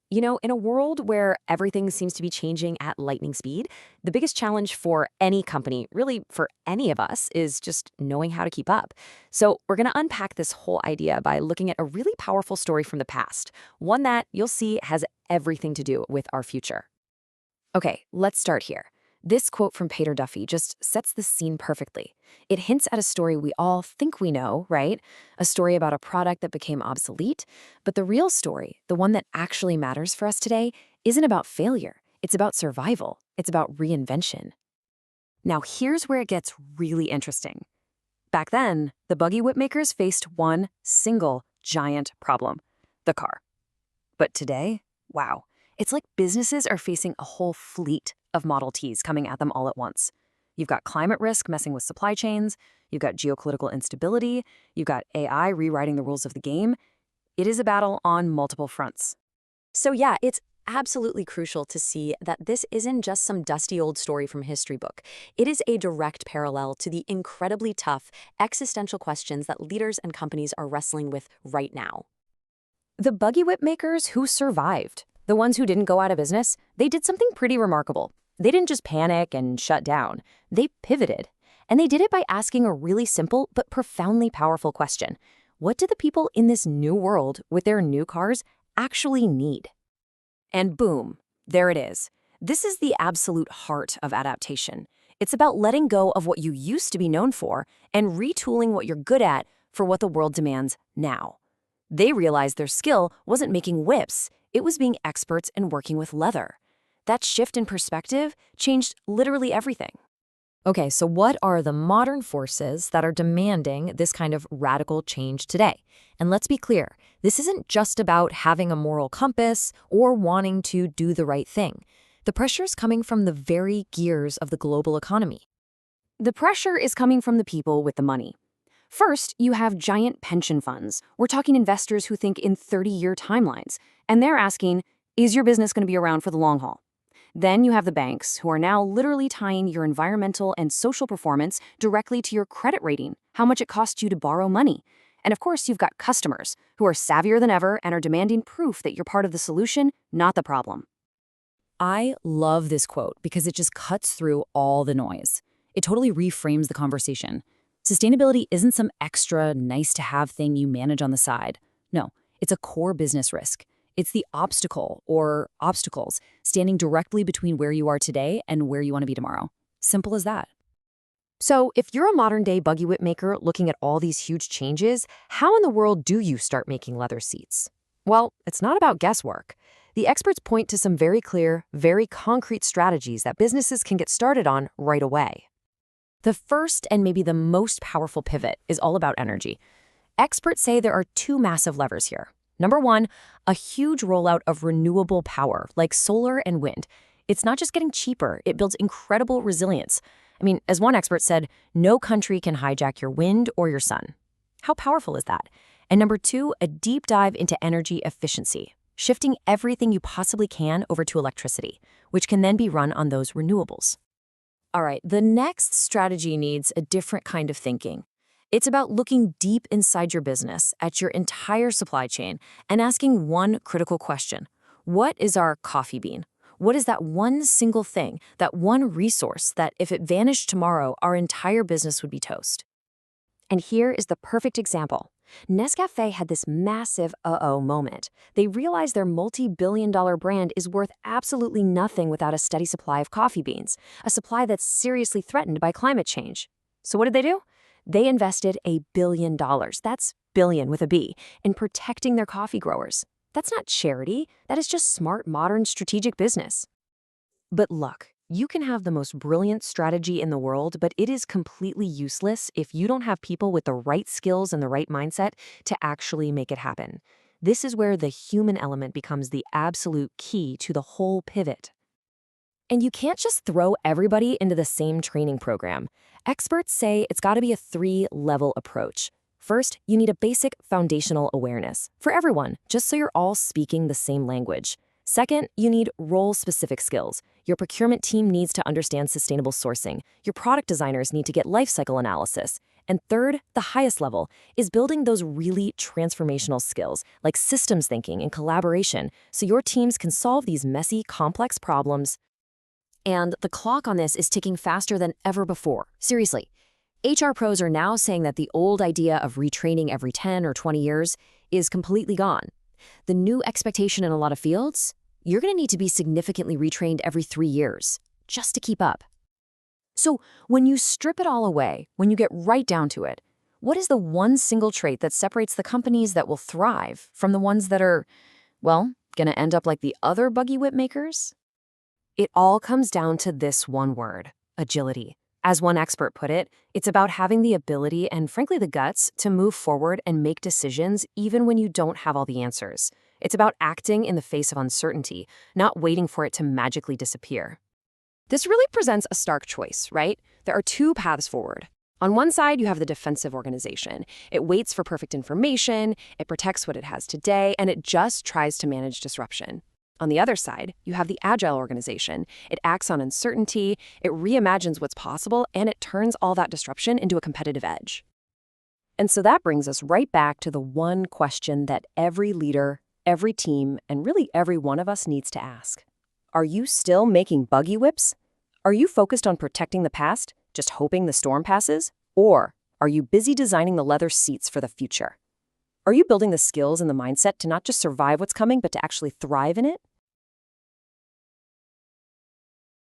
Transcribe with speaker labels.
Speaker 1: In a world where everything seems to be changing at lightning speed, the biggest challenge for any company, really for any of us, is just knowing how to keep up. So, we're going to unpack this whole idea by looking at a really powerful story from the past, one that you'll see has everything to do with our future. Okay, let's start here. This quote from Pater Duffy just sets the scene perfectly. It hints at a story we all think we know, right? A story about a product that became obsolete. But the real story, the one that actually matters for us today, isn't about failure. It's about survival. It's about reinvention. Now, here's where it gets really interesting. Back then, the buggy whip makers faced one single giant problem: the car. But today, wow, it's like businesses are facing a whole fleet of Model Ts coming at them all at once. You've got climate risk messing with supply chains, you've got geopolitical instability, you've got AI rewriting the rules of the game. It is a battle on multiple fronts.
Speaker 2: So yeah, it's absolutely crucial to see that this isn't just some dusty old story from a history book. It is a direct parallel to the incredibly tough existential questions that leaders and companies are wrestling with right now.
Speaker 1: The buggy whip makers who survived, the ones who didn't go out of business, they did something pretty remarkable. They didn't just panic and shut down. They pivoted. And they did it by asking a really simple but profoundly powerful question. What do the people in this new world with their new cars actually need? And boom, there it is. This is the absolute heart of adaptation. It's about letting go of what you used to be known for and retooling what you're good at for what the world demands now. They realized their skill wasn't making whips, it was being experts in working with leather. That shift in perspective changed literally everything. Okay, so what are the modern forces that are demanding this kind of radical change today? And let's be clear, this isn't just about having a moral compass or wanting to do the right thing. The pressure is coming from the very gears of the global economy. The pressure is coming from the people with the money. First, you have giant pension funds. We're talking investors who think in 30-year timelines. And they're asking, is your business going to be around for the long haul? Then you have the banks, who are now literally tying your environmental and social performance directly to your credit rating, how much it costs you to borrow money. And of course, you've got customers, who are savvier than ever and are demanding proof that you're part of the solution, not the problem. I love this quote because it just cuts through all the noise. It totally reframes the conversation. Sustainability isn't some extra nice-to-have thing you manage on the side. No, it's a core business risk. It's the obstacle or obstacles standing directly between where you are today and where you want to be tomorrow. Simple as that. So if you're a modern-day buggy whip maker looking at all these huge changes, how in the world do you start making leather seats? Well, it's not about guesswork. The experts point to some very clear, very concrete strategies that businesses can get started on right away. The first and maybe the most powerful pivot is all about energy. Experts say there are two massive levers here. Number one, a huge rollout of renewable power, like solar and wind. It's not just getting cheaper, it builds incredible resilience. I mean, as one expert said, no country can hijack your wind or your sun. How powerful is that? And number two, a deep dive into energy efficiency, shifting everything you possibly can over to electricity, which can then be run on those renewables. All right, the next strategy needs a different kind of thinking. It's about looking deep inside your business, at your entire supply chain, and asking one critical question. What is our coffee bean? What is that one single thing, that one resource that if it vanished tomorrow, our entire business would be toast? And here is the perfect example. Nescafé had this massive uh-oh moment. They realized their multi-billion-dollar brand is worth absolutely nothing without a steady supply of coffee beans, a supply that's seriously threatened by climate change. So what did they do? They invested $1 billion, that's billion with a B, in protecting their coffee growers. That's not charity, that is just smart, modern, strategic business. But look, you can have the most brilliant strategy in the world, but it is completely useless if you don't have people with the right skills and the right mindset to actually make it happen. This is where the human element becomes the absolute key to the whole pivot. And you can't just throw everybody into the same training program. Experts say it's got to be a 3-level approach. First, you need a basic foundational awareness for everyone, just so you're all speaking the same language. Second, you need role-specific skills. Your procurement team needs to understand sustainable sourcing. Your product designers need to get life cycle analysis. And third, the highest level, is building those really transformational skills like systems thinking and collaboration so your teams can solve these messy, complex problems. And the clock on this is ticking faster than ever before. Seriously. HR pros are now saying that the old idea of retraining every 10 or 20 years is completely gone. The new expectation in a lot of fields? You're going to need to be significantly retrained every 3 years, just to keep up. So when you strip it all away, when you get right down to it, what is the one single trait that separates the companies that will thrive from the ones that are, well, going to end up like the other buggy whip makers? It all comes down to this one word, agility. As one expert put it, it's about having the ability and, frankly, the guts to move forward and make decisions even when you don't have all the answers. It's about acting in the face of uncertainty, not waiting for it to magically disappear. This really presents a stark choice, right? There are two paths forward. On one side, you have the defensive organization. It waits for perfect information, it protects what it has today, and it just tries to manage disruption. On the other side, you have the agile organization. It acts on uncertainty, it reimagines what's possible, and it turns all that disruption into a competitive edge. And so that brings us right back to the one question that every leader, every team, and really every one of us needs to ask. Are you still making buggy whips? Are you focused on protecting the past, just hoping the storm passes? Or are you busy designing the leather seats for the future? Are you building the skills and the mindset to not just survive what's coming, but to actually thrive in it?